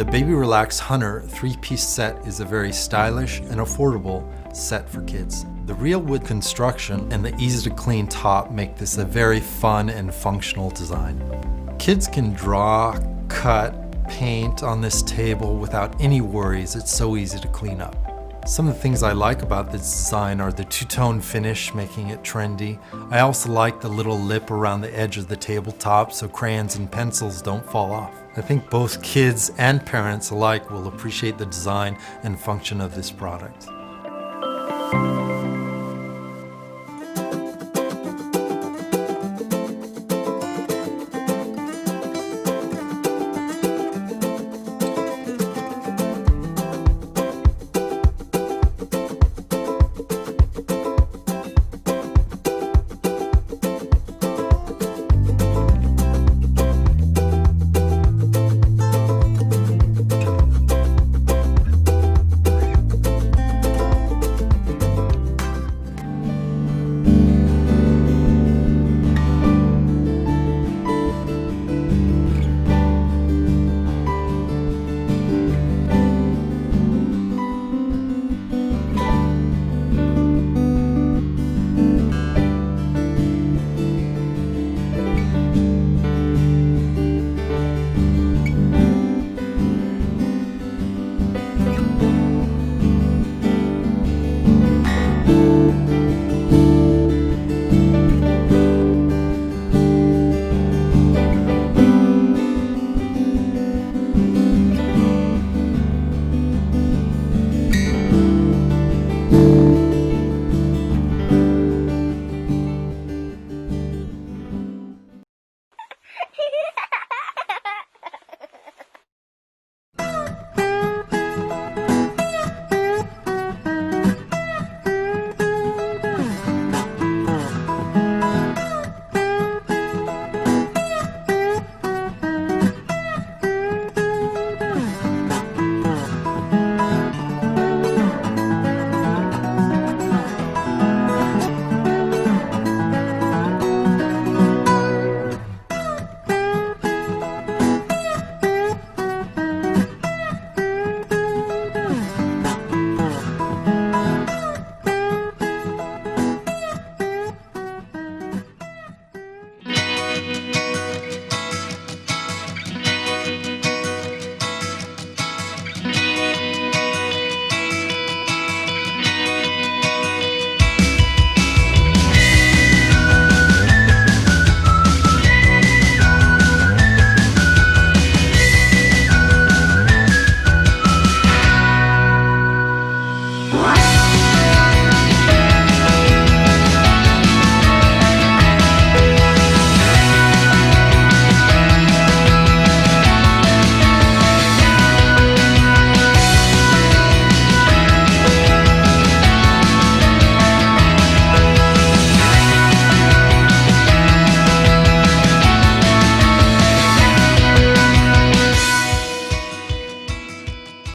The Baby Relax Hunter 3-piece set is a very stylish and affordable set for kids. The real wood construction and the easy to clean top make this a very fun and functional design. Kids can draw, cut, paint on this table without any worries. It's so easy to clean up. Some of the things I like about this design are the two-tone finish, making it trendy. I also like the little lip around the edge of the tabletop so crayons and pencils don't fall off. I think both kids and parents alike will appreciate the design and function of this product.